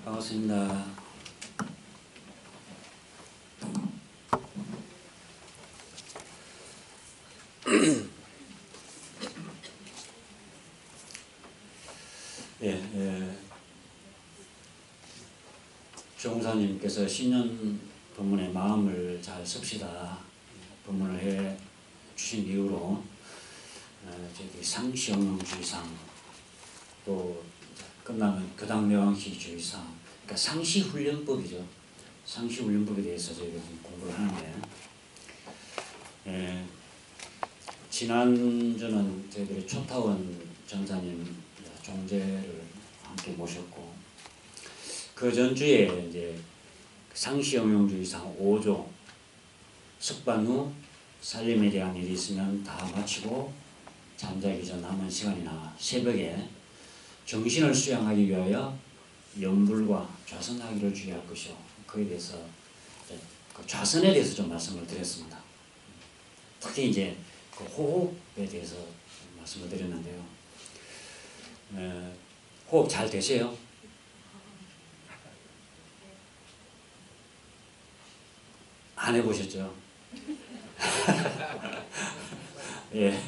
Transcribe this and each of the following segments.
반갑습니다. 조홍사님께서 신년 본문에 마음을 잘 씁시다 본문을 해 주신 이후로 저기 상시영웅주의상 또 끝나면 교당명확히주의상, 그러니까 상시훈련법이죠. 상시훈련법에 대해서 저희가 공부를 하는데, 지난주는 저희들이 초타원 전사님 종제를 함께 모셨고, 그 전주에 이제 상시영용주의상 5조 석반 후 살림에 대한 일이 있으면 다 마치고 잠자기 전 남은 시간이나 새벽에 정신을 수양하기 위하여 염불과 좌선하기를 주의할 것이요. 그에 대해서 그 좌선에 대해서 좀 말씀을 드렸습니다. 특히 이제 그 호흡에 대해서 말씀을 드렸는데요. 호흡 잘 되세요? 안 해보셨죠? 예.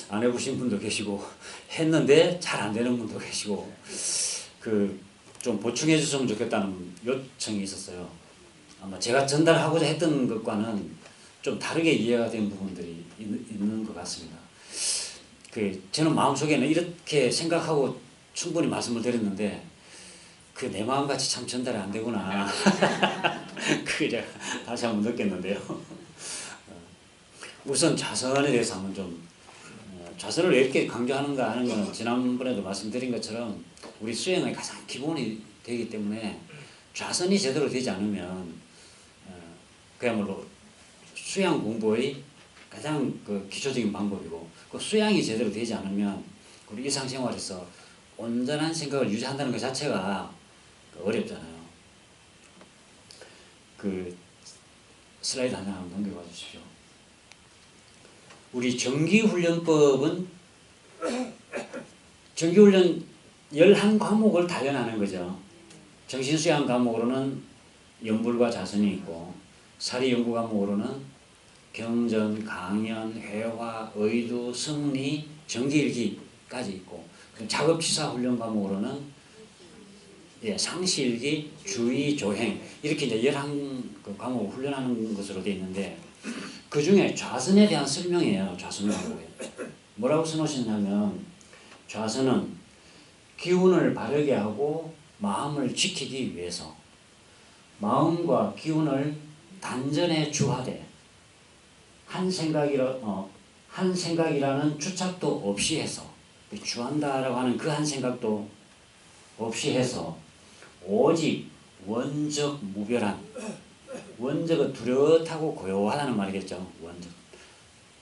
안 해보신 분도 계시고 했는데 잘 안 되는 분도 계시고 좀 보충해 주셨으면 좋겠다는 요청이 있었어요. 아마 제가 전달하고자 했던 것과는 좀 다르게 이해가 된 부분들이 있는 것 같습니다. 저는 마음속에는 이렇게 생각하고 충분히 말씀을 드렸는데 내 마음같이 참 전달이 안 되구나. 제가 다시 한번 느꼈는데요. 우선 좌선에 대해서 한번 좀 좌선을 왜 이렇게 강조하는가 하는 것은 지난번에도 말씀드린 것처럼 우리 수행의 가장 기본이 되기 때문에 좌선이 제대로 되지 않으면 그야말로 수양 공부의 가장 기초적인 방법이고, 그 수양이 제대로 되지 않으면 우리 일상생활에서 온전한 생각을 유지한다는 것 자체가 어렵잖아요. 슬라이드 하나 한번 넘겨봐 주십시오. 우리 정기훈련법은 정기훈련 11과목을 단련하는 거죠. 정신수양 과목으로는 염불과 자선이 있고, 사리연구 과목으로는 경전, 강연, 회화, 의도, 승리, 정기일기까지 있고, 작업치사 훈련 과목으로는 상시일기, 주의, 조행, 이렇게 이제 11과목을 훈련하는 것으로 되어 있는데, 그 중에 좌선에 대한 설명이에요. 좌선이라고. 뭐라고 써놓으셨냐면, 좌선은 기운을 바르게 하고 마음을 지키기 위해서 마음과 기운을 단전에 주하되 한 생각이라는 주착도 없이 해서, 주한다라고 하는 그 한 생각도 없이 해서 오직 원적 무별한, 원적은 뚜렷하고 고요하다는 말이겠죠. 원적.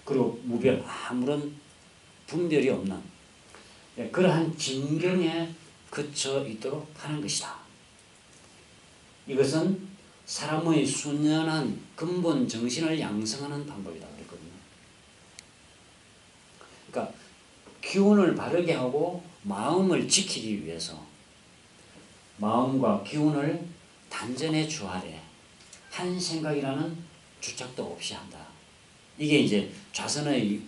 그리고 무별, 아무런 분별이 없는 그러한 진경에 그쳐 있도록 하는 것이다. 이것은 사람의 순연한 근본 정신을 양성하는 방법이다 그랬거든요. 그러니까 기운을 바르게 하고 마음을 지키기 위해서 마음과 기운을 단전에 주하되 한 생각이라는 주착도 없이 한다. 이게 이제 좌선의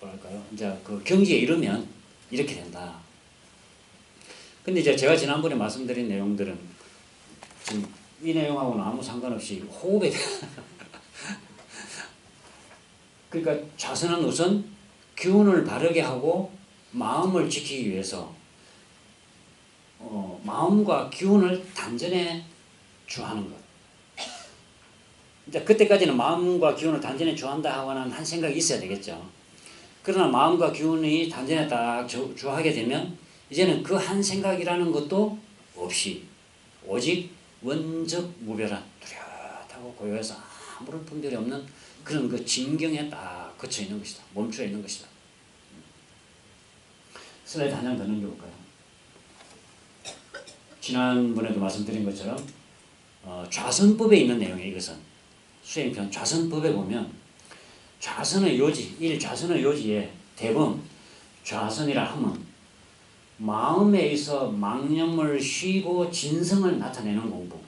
뭐랄까요? 이제 경지에 이르면 이렇게 된다. 근데 이제 제가 지난번에 말씀드린 내용들은 지금 이 내용하고는 아무 상관없이 호흡에 대한 그러니까 좌선은 우선 기운을 바르게 하고 마음을 지키기 위해서 마음과 기운을 단전에 주하는 것. 이제 그때까지는 마음과 기운을 단전에 주한다 하고는 한 생각이 있어야 되겠죠. 그러나 마음과 기운이 단전에 딱 주하게 되면 이제는 그 한 생각이라는 것도 없이 오직 원적 무별한 뚜렷하고 고요해서 아무런 분별이 없는 그런 진경에 딱 거쳐 있는 것이다. 멈춰 있는 것이다. 슬라이드 한 장 더 넘겨볼까요? 지난번에도 말씀드린 것처럼 좌선법에 있는 내용이에요. 이것은 수행편 좌선법에 보면 좌선의 요지, 1좌선의 요지에 대부분 좌선이라 하면 마음에 있어 망념을 쉬고 진성을 나타내는 공부.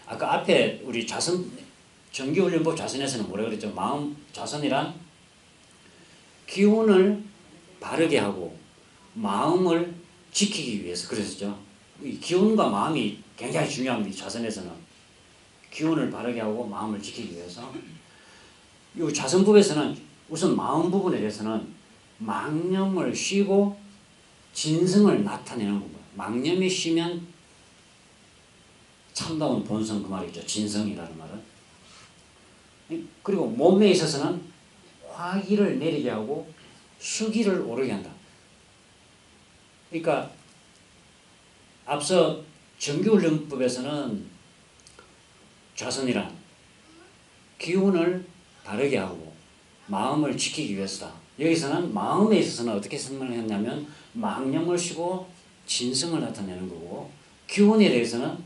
아까 앞에 우리 좌선 정기훈련법 좌선에서는 뭐라 그랬죠? 마음 좌선이란 기운을 바르게 하고 마음을 지키기 위해서 그랬었죠. 이 기운과 마음이 굉장히 중요합니다. 좌선에서는 기운을 바르게 하고 마음을 지키기 위해서. 이 좌선법에서는 우선 마음 부분에 대해서는 망념을 쉬고 진성을 나타내는 겁니다. 망념이 쉬면 참다운 본성 그 말이죠. 진성이라는 말은. 그리고 몸에 있어서는 화기를 내리게 하고 수기를 오르게 한다. 그러니까 앞서 정기훈련법에서는 좌선이란 기운을 바르게 하고 마음을 지키기 위해서다. 여기서는 마음에 있어서는 어떻게 설명했냐면 망념을 쉬고 진성을 나타내는 거고, 기운에 대해서는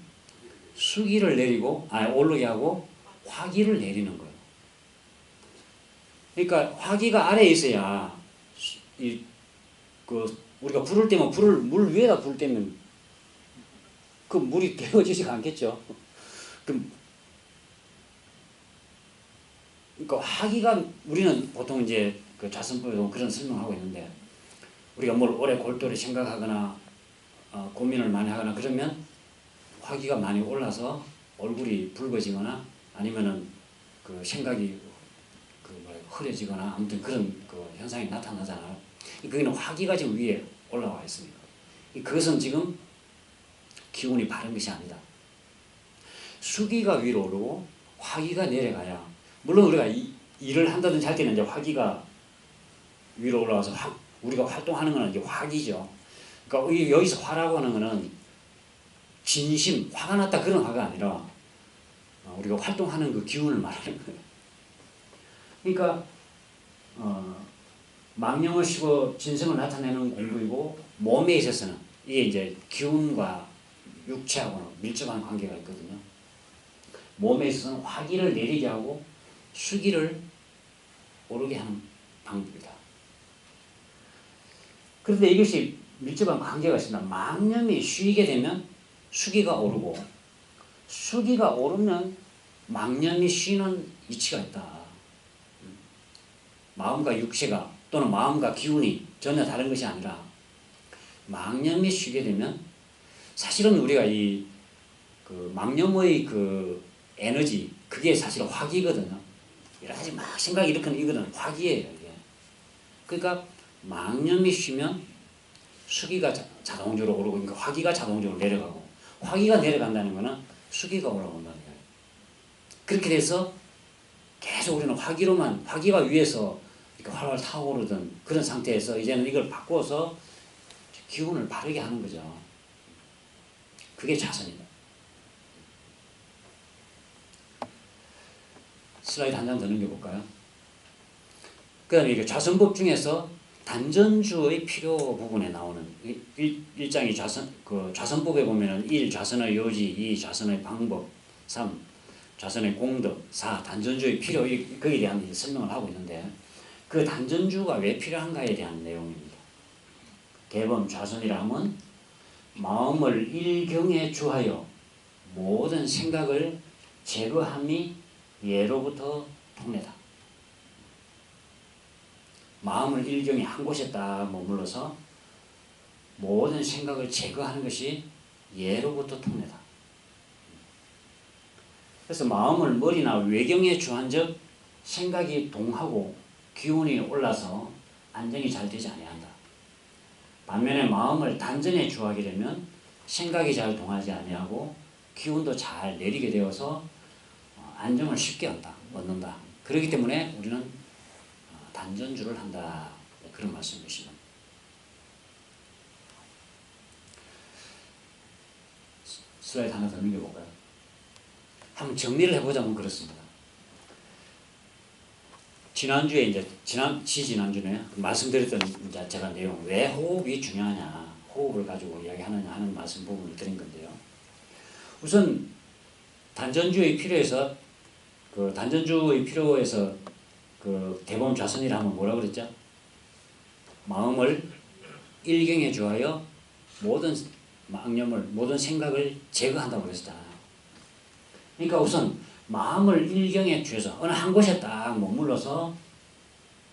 수기를 내리고 오르게 하고 화기를 내리는 거예요. 그러니까 화기가 아래에 있어야 우리가 불을 때면 물 위에다 불 때면 그 물이 데워지지가 않겠죠. 그러니까 화기가 우리는 보통 이제 그 좌선법에도 그런 설명을 하고 있는데, 우리가 뭘 오래 골똘히 생각하거나 고민을 많이 하거나 그러면 화기가 많이 올라서 얼굴이 붉어지거나 아니면은 그 생각이 흐려지거나 아무튼 그런 그 현상이 나타나잖아요. 거기는 화기가 지금 위에 올라와 있습니다. 그것은 지금 기운이 바른 것이 아니다. 수기가 위로 오르고 화기가 내려가야, 물론 우리가 일을 한다든지 할 때는 이제 화기가 위로 올라와서 우리가 활동하는 거는 이제 화기죠. 그러니까 여기서 화라고 하는 거는 진심, 화가 났다 그런 화가 아니라 우리가 활동하는 그 기운을 말하는 거예요. 그러니까 망령을 쉬고 진성을 나타내는 공부이고, 몸에 있어서는 이게 이제 기운과 육체하고는 밀접한 관계가 있거든요. 몸에 있어서는 화기를 내리게 하고 수기를 오르게 하는 방법이다. 그런데 이것이 밀접한 관계가 있습니다. 망념이 쉬게 되면 수기가 오르고, 수기가 오르면 망념이 쉬는 이치가 있다. 마음과 육체가 또는 마음과 기운이 전혀 다른 것이 아니라, 망념이 쉬게 되면 사실은 우리가 그 망념의 그 에너지, 그게 사실 화기거든요. 여러 가지 막 생각이 일으키는 이거는 화기예요. 이게. 그러니까 망념이 쉬면 수기가 자동적으로 오르고, 그러니까 화기가 자동적으로 내려가고, 화기가 내려간다는 것은 수기가 올라온다는 거예요. 그렇게 돼서 계속 우리는 화기가 위에서 이렇게 활활 타오르던 그런 상태에서 이제는 이걸 바꿔서 기운을 바르게 하는 거죠. 그게 좌선이다. 슬라이드 한 장 더 넘겨볼까요? 그 다음에 이게 좌선법 중에서 단전주의 필요 부분에 나오는 일장이 좌선법에 보면은 1. 좌선의 요지, 2. 좌선의 방법, 3. 좌선의 공덕, 4. 단전주의 필요, 거기에 대한 설명을 하고 있는데, 그 단전주가 왜 필요한가에 대한 내용입니다. 대범 좌선이라 하면 마음을 일경에 주하여 모든 생각을 제거함이 예로부터 통례다. 마음을 일경에 한 곳에 딱 머물러서 모든 생각을 제거하는 것이 예로부터 통례다. 그래서 마음을 머리나 외경에 주한즉 생각이 동하고 기운이 올라서 안정이 잘 되지 아니한다. 반면에 마음을 단전에 주하게 되면 생각이 잘 동하지 아니하고 기운도 잘 내리게 되어서 안정을 쉽게 얻는다. 그렇기 때문에 우리는 단전주를 한다. 그런 말씀이십니다. 슬라이드 하나 더 넘겨볼까요? 한번 정리를 해보자면 그렇습니다. 지난주에 지난주에 말씀드렸던 이제 제가 내용, 왜 호흡이 중요하냐, 호흡을 가지고 이야기하느냐 하는 말씀 부분을 드린 건데요. 우선 단전주의 필요에서 그 대범 좌선이라 하면 뭐라 그랬죠? 마음을 일경에 주하여 모든 망념을, 모든 생각을 제거한다고 그랬잖아요. 그러니까 우선 마음을 일경에 주해서 어느 한 곳에 딱 머물러서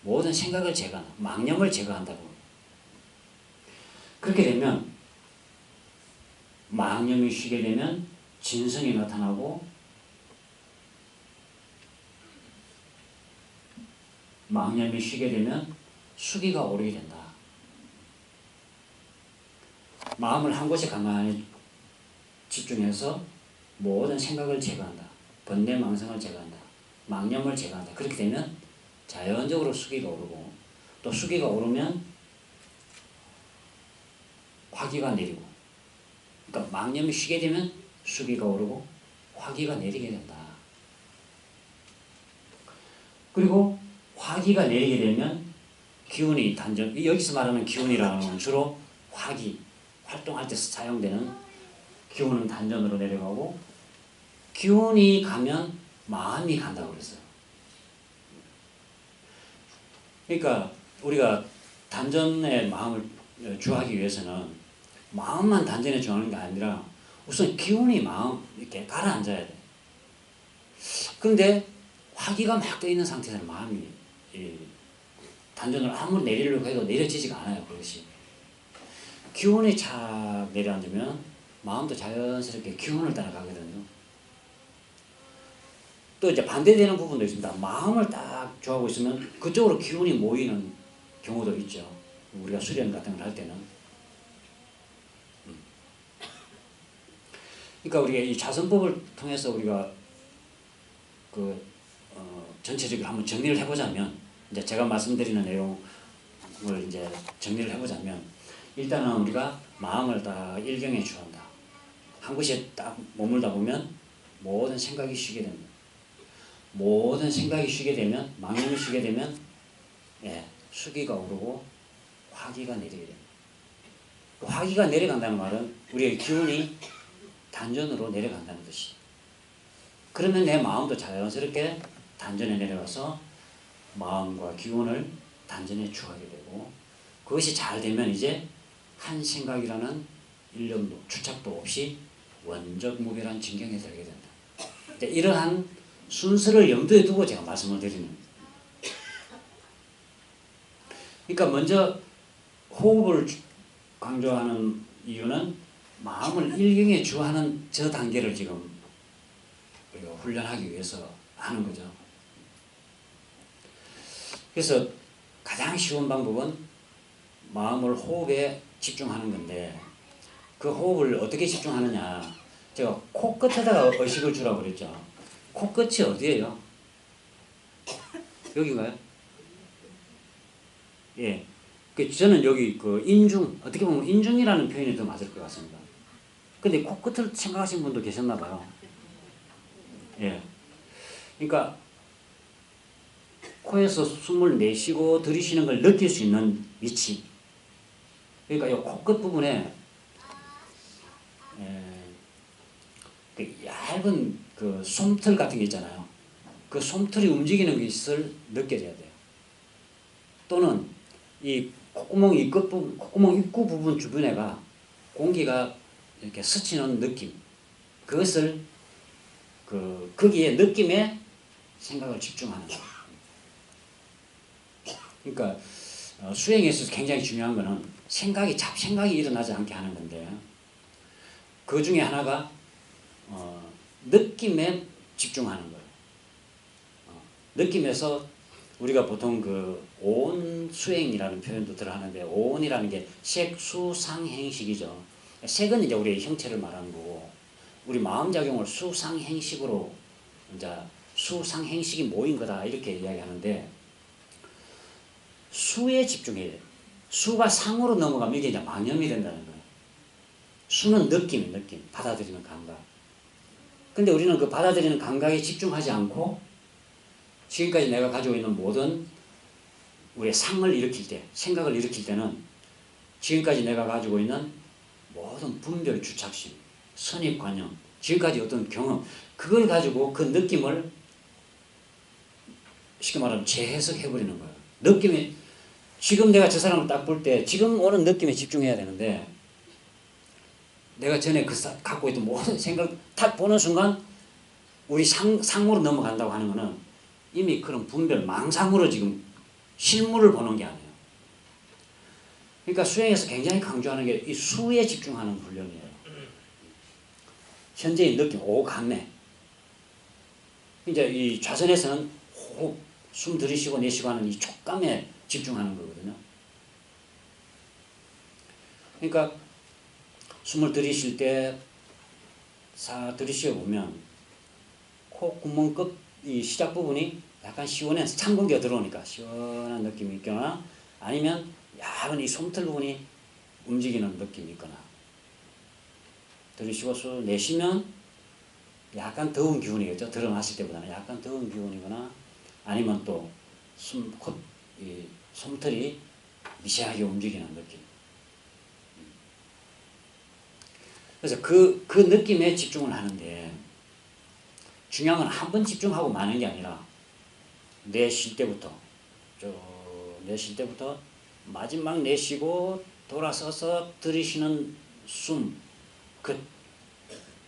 모든 생각을 제거한다. 망념을 제거한다고. 그렇게 되면 망념이 쉬게 되면 진성이 나타나고 망념이 쉬게 되면 수기가 오르게 된다. 마음을 한 곳에 가만히 집중해서 모든 생각을 제거한다. 번뇌망상을 제거한다. 망념을 제거한다. 그렇게 되면 자연적으로 수기가 오르고 또 수기가 오르면 화기가 내리고 그러니까 망념이 쉬게 되면 수기가 오르고 화기가 내리게 된다. 그리고 화기가 내리게 되면 기운이 단전, 여기서 말하는 기운이라는 건 주로 화기, 활동할 때 사용되는 기운은 단전으로 내려가고 기운이 가면 마음이 간다고 그랬어요. 그러니까 우리가 단전에 마음을 주하기 위해서는 마음만 단전에 주하는 게 아니라 우선 기운이 마음 이렇게 가라앉아야 돼. 그런데 화기가 막 떠 있는 상태에서는 마음이 단전을 아무리 내리려고 해도 내려지지가 않아요. 그것이 기운이 착 내려앉으면 마음도 자연스럽게 기운을 따라가거든요. 또 이제 반대되는 부분도 있습니다. 마음을 딱 주하고 있으면 그쪽으로 기운이 모이는 경우도 있죠. 우리가 수련 같은 걸 할 때는. 그러니까 우리가 이 자선법을 통해서 우리가 전체적으로 한번 정리를 해보자면, 이제 제가 말씀드리는 내용을 이제 정리를 해보자면, 일단은 우리가 마음을 딱 일경에 주한다. 한 곳에 딱 머물다 보면 모든 생각이 쉬게 됩니다. 모든 생각이 쉬게 되면, 망념이 쉬게 되면, 수기가 오르고 화기가 내리게 됩니다. 그 화기가 내려간다는 말은 우리의 기운이 단전으로 내려간다는 뜻이. 그러면 내 마음도 자연스럽게 단전에 내려가서 마음과 기운을 단전에 주하게 되고, 그것이 잘 되면 이제 한 생각이라는 일념도 주착도 없이 원적무결한 진경에 들게 된다. 이러한 순서를 염두에 두고 제가 말씀을 드리는 겁니다. 그러니까 먼저 호흡을 강조하는 이유는 마음을 일경에 주하는 저 단계를 지금 우리가 훈련하기 위해서 하는 거죠. 그래서 가장 쉬운 방법은 마음을 호흡에 집중하는 건데, 그 호흡을 어떻게 집중하느냐, 제가 코끝에다가 의식을 주라고 그랬죠. 코끝이 어디예요? 여기인가요? 예. 저는 여기 인중, 어떻게 보면 인중이라는 표현이 더 맞을 것 같습니다. 근데 코끝을 생각하시는 분도 계셨나 봐요. 예. 그러니까 코에서 숨을 내쉬고 들이쉬는 걸 느낄 수 있는 위치. 그러니까 이 코끝 부분에 그 얇은 그 솜털 같은 게 있잖아요. 그 솜털이 움직이는 것을 느껴져야 돼요. 또는 이 콧구멍 입구 부분 주변에가 공기가 이렇게 스치는 느낌. 그것을 거기에 느낌에 생각을 집중하는 거예요. 그러니까 수행에 있어서 굉장히 중요한 거는 잡생각이 일어나지 않게 하는 건데, 그 중에 하나가 느낌에 집중하는 거예요. 느낌에서 우리가 보통 오온 수행이라는 표현도 들어하는데, 오온이라는 게 색수상행식이죠. 색은 이제 우리의 형체를 말하는 거고, 우리 마음작용을 수상행식으로 이제 수상행식이 모인 거다 이렇게 이야기하는데, 수에 집중해야 돼요. 수가 상으로 넘어가면 이게 이제 망념이 된다는 거예요. 수는 느낌, 받아들이는 감각. 근데 우리는 그 받아들이는 감각에 집중하지 않고 지금까지 내가 가지고 있는 모든 우리의 상을 일으킬 때, 생각을 일으킬 때는 지금까지 내가 가지고 있는 모든 분별 주착심, 선입관념, 지금까지 어떤 경험, 그걸 가지고 그 느낌을 쉽게 말하면 재해석해버리는 거예요. 느낌이 지금 내가 저 사람을 딱 볼 때 지금 오는 느낌에 집중해야 되는데 내가 전에 갖고 있던 모든 생각 딱 보는 순간 우리 상으로 넘어간다고 하는 거는 이미 그런 분별 망상으로 지금 실물을 보는 게 아니에요. 그러니까 수행에서 굉장히 강조하는 게 이 수에 집중하는 훈련이에요. 현재의 느낌, 오감매. 이제 이 좌선에서는 호흡, 숨 들이쉬고 내쉬고 하는 이 촉감에 집중하는 거거든요. 그러니까 숨을 들이쉴 때 사 들이쉬어 보면 콧구멍 끝 이 시작 부분이 약간 시원해서 찬 공기가 들어오니까 시원한 느낌이 있거나 아니면 약간 이 솜털 부분이 움직이는 느낌이 있거나 들이쉬고 수 내쉬면 약간 더운 기운이겠죠. 들어 마실 때보다는 약간 더운 기운이거나 아니면 또 이 솜털이 미세하게 움직이는 느낌. 그래서 그 느낌에 집중을 하는데 중요한 건 한 번 집중하고 마는 게 아니라 내쉴 때부터 내쉴 때부터 마지막 내쉬고 돌아서서 들이쉬는 숨 그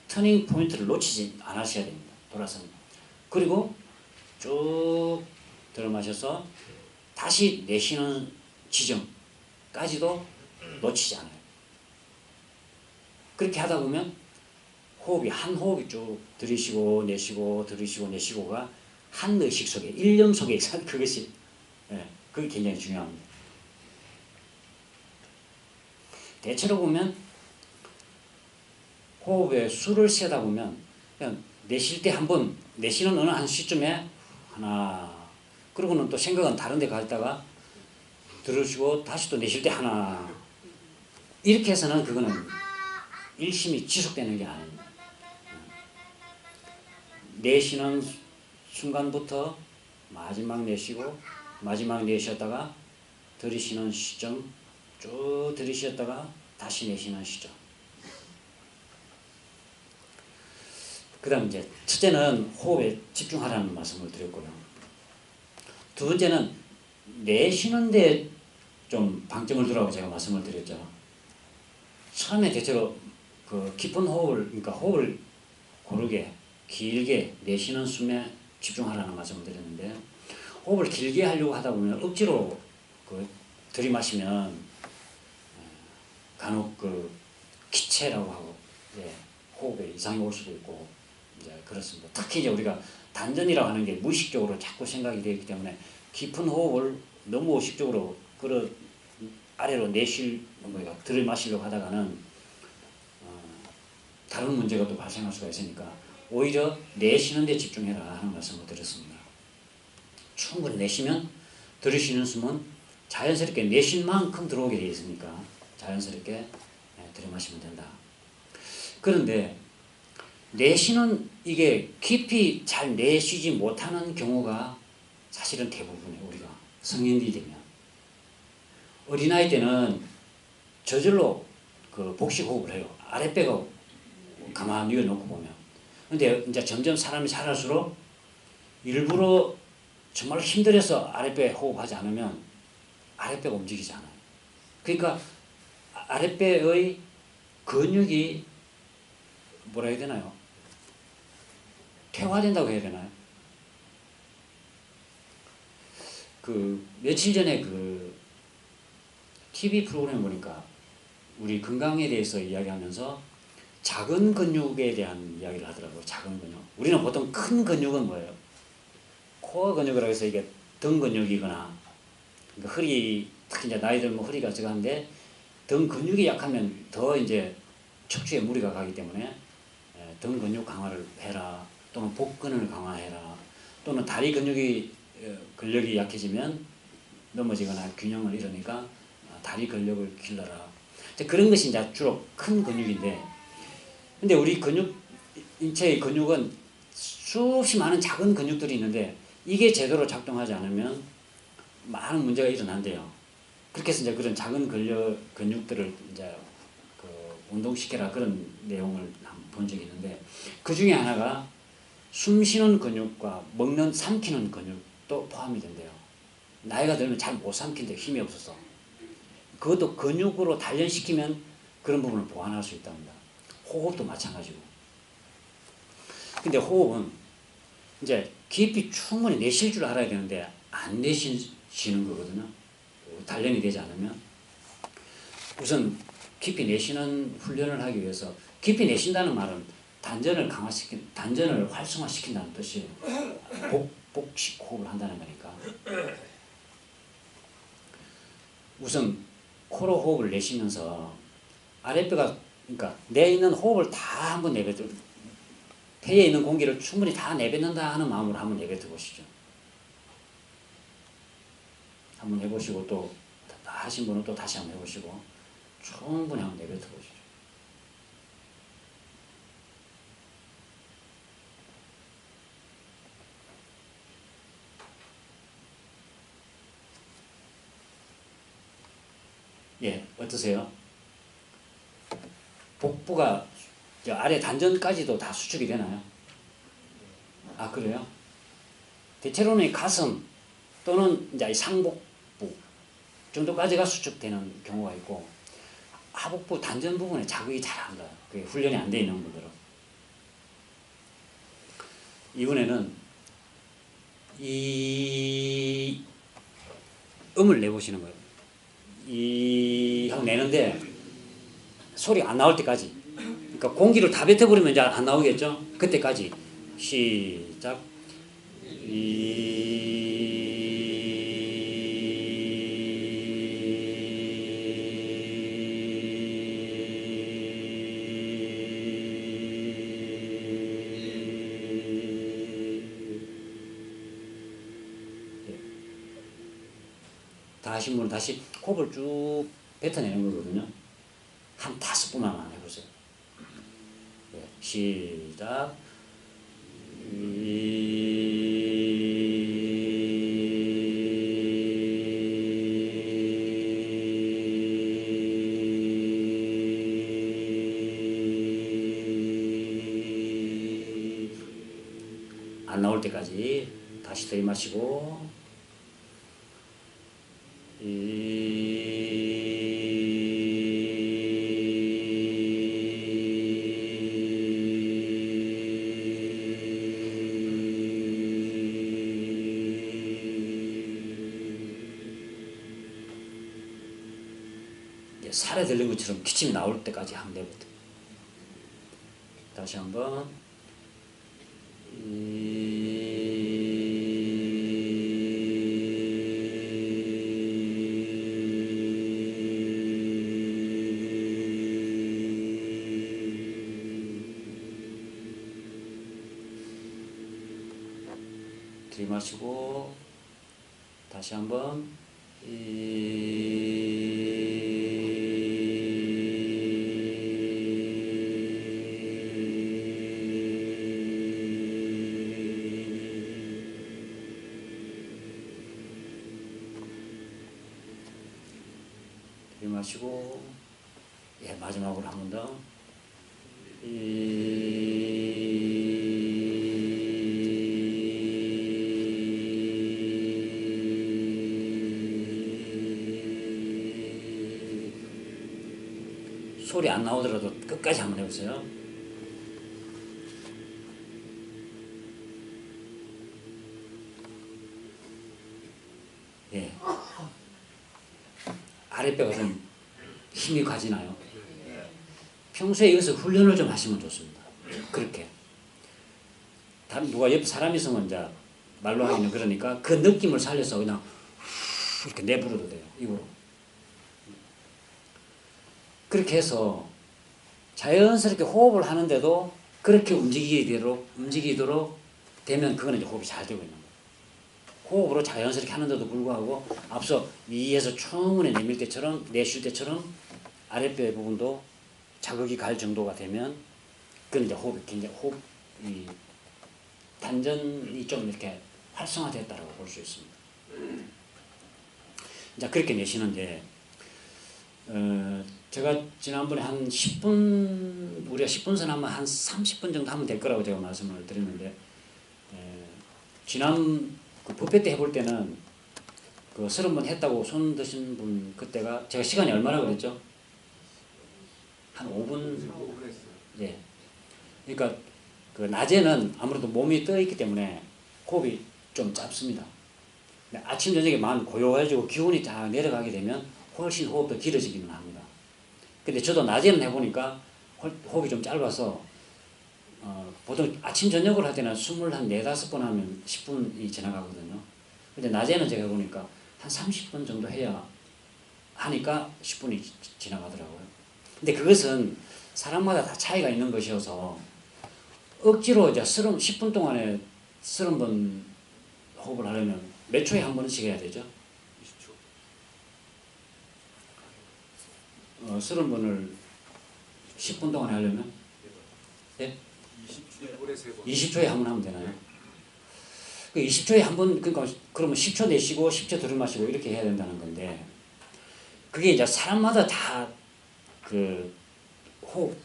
터닝 포인트를 놓치지 않으셔야 됩니다. 돌아서는. 그리고 쭉 들어마셔서 다시 내쉬는 지점까지도 놓치지 않아요. 그렇게 하다 보면 한 호흡이 쭉 들이쉬고 내쉬고 들이쉬고 내쉬고가 한 의식 속에 일념 속에 그것이 그게 굉장히 중요합니다. 대체로 보면 호흡에 수를 세다 보면 그냥 내쉴 때 한 번 내쉬는 어느 한 시점에 하나 그러고는 또 생각은 다른 데 갔다가 들으시고 다시 또 내쉴 때 하나 이렇게 해서는 그거는 일심이 지속되는 게 아닙니다. 내쉬는 순간부터 마지막 내쉬고 마지막 내쉬었다가 들이쉬는 시점 쭉 들이쉬었다가 다시 내쉬는 시점. 그 다음 이제 첫째는 호흡에 집중하라는 말씀을 드렸고요. 두 번째는 내쉬는데 좀 방점을 두라고 제가 말씀을 드렸죠. 처음에 대체로 그 깊은 호흡을 그러니까 호흡을 고르게 길게 내쉬는 숨에 집중하라는 말씀을 드렸는데 호흡을 길게 하려고 하다 보면 억지로 그 들이마시면 간혹 그 기체라고 하고 호흡에 이상이 올 수도 있고 이제 그렇습니다. 특히 이제 우리가 단전이라고 하는 게 무의식적으로 자꾸 생각이 되기 때문에 깊은 호흡을 너무 의식적으로 아래로 내쉴 거니까 들이마시려고 하다가는 다른 문제가 또 발생할 수가 있으니까 오히려 내쉬는 데 집중해라 하는 말씀을 드렸습니다. 충분히 내쉬면 들이쉬는 숨은 자연스럽게 내쉴 만큼 들어오게 되어 있으니까 자연스럽게 들이마시면 된다. 그런데 내쉬는 이게 깊이 잘 내쉬지 못하는 경우가 사실은 대부분이에요. 우리가 성인이 되면 어린아이 때는 저절로 그 복식호흡을 해요. 아랫배가 가만히 누워놓고 보면. 근데 이제 점점 사람이 자랄수록 일부러 정말 힘들어서 아랫배 호흡하지 않으면 아랫배가 움직이지 않아요. 그러니까 아랫배의 근육이 뭐라 해야 되나요? 퇴화된다고 해야 되나요? 그 며칠 전에 그 TV 프로그램 보니까 우리 건강에 대해서 이야기하면서 작은 근육에 대한 이야기를 하더라고요. 작은 근육. 우리는 보통 큰 근육은 뭐예요? 코어 근육이라고 해서 이게 등 근육이거나 그러니까 허리 특히 이제 나이 들면 허리가 저간데 등 근육이 약하면 더 이제 척추에 무리가 가기 때문에 등 근육 강화를 해라 또는 복근을 강화해라 또는 다리 근력이 약해지면 넘어지거나 균형을 잃으니까 다리 근력을 길러라. 그런 것이 이제 주로 큰 근육인데 근데 우리 인체의 근육은 수없이 많은 작은 근육들이 있는데 이게 제대로 작동하지 않으면 많은 문제가 일어난대요. 그렇게 해서 이제 그런 작은 근육들을 이제 그 운동시켜라 그런 내용을 본 적이 있는데 그 중에 하나가 숨 쉬는 근육과 삼키는 근육 또 포함이 된대요. 나이가 들면 잘 못 삼킨대, 힘이 없어서. 그것도 근육으로 단련시키면 그런 부분을 보완할 수 있답니다. 호흡도 마찬가지고. 근데 호흡은 이제 깊이 충분히 내쉴 줄 알아야 되는데 안 내쉬는 거거든요. 단련이 되지 않으면. 우선 깊이 내쉬는 훈련을 하기 위해서, 깊이 내쉰다는 말은 단전을 활성화시킨다는 뜻이에요. 복식 호흡을 한다는 거니까. 우선 코로 호흡을 내쉬면서 아랫배가, 그러니까 내 있는 호흡을 다 한번 내뱉어, 폐에 있는 공기를 충분히 다 내뱉는다 하는 마음으로 한번 내뱉어 보시죠. 한번 해보시고, 또 하신 분은 또 다시 한번 해보시고, 충분히 한번 내뱉어 보시죠. 예, 어떠세요? 복부가 저 아래 단전까지도 다 수축이 되나요? 아, 그래요? 대체로는 가슴 또는 이제 상복부 정도까지가 수축되는 경우가 있고, 하복부 단전 부분에 자극이 잘 안 가요. 그게 훈련이 안 돼 있는 분들은. 이번에는 이 음을 내보시는 거예요. 이 하고 내는데 소리 안 나올 때까지. 그러니까 공기를 다 뱉어버리면 이제 안 나오겠죠? 그때까지. 시작. 다 하신 분은 다시 호흡을 쭉 뱉어내는 거거든요. 한 5분만 해보세요. 네, 시작. 안 나올 때까지 다시 들이마시고, 살에 들린 것처럼 기침이 나올 때까지 한번 내뱉어. 다시 한번. 들이마시고 다시 한번. 들이마시고, 예, 마지막으로 한 번 더. 소리 안 나오더라도 끝까지 한번 해보세요. 예. 아랫배가 좀 힘이 가지나요? 평소에 여기서 훈련을 좀 하시면 좋습니다. 그렇게. 누가 옆에 사람이 있으면 이제 말로 하기는 그러니까 그 느낌을 살려서 그냥 이렇게 내부려도 돼요. 입으로. 그렇게 해서 자연스럽게 호흡을 하는데도 그렇게 움직이도록 되면 그거는 이제 호흡이 잘 되고 있는 거예요. 호흡으로 자연스럽게 하는데도 불구하고 앞서 위에서 충분히 내밀 때처럼, 내쉴 때처럼 아랫배 부분도 자극이 갈 정도가 되면 그건 이제 호흡이 굉장히 이 단전이 좀 이렇게 활성화됐다고 볼 수 있습니다. 이제 그렇게 내쉬는데, 제가 지난번에 한 10분, 우리가 10분 선 하면 한 30분 정도 하면 될 거라고 제가 말씀을 드렸는데, 지난 그 뷔페 때 해볼 때는 그 30번 했다고 손 드신 분 그때가 제가 시간이 얼마나 그랬죠? 한 5분. 예. 그러니까 그 낮에는 아무래도 몸이 떠 있기 때문에 호흡이 좀 짧습니다. 아침 저녁에 마음 고요해지고 기운이 쫙 내려가게 되면 훨씬 호흡도 길어지기는 합니다. 근데 저도 낮에는 해보니까 호흡이 좀 짧아서 보통 아침 저녁을 할 때는 숨을 한 4-5번 하면 10분이 지나가거든요. 근데 낮에는 제가 해보니까 한 30분 정도 해야 하니까 10분이 지나가더라고요. 근데 그것은 사람마다 다 차이가 있는 것이어서 억지로 이제 10분 동안에 30번 호흡을 하려면 몇 초에 한 번씩 해야 되죠? 20초. 30번을 10분 동안에 하려면? 예? 20초에 한 번 하면 되나요? 그 20초에 한 번, 그러니까 그러면 10초 내쉬고 10초 들이마시고 이렇게 해야 된다는 건데, 그게 이제 사람마다 다 그 호흡,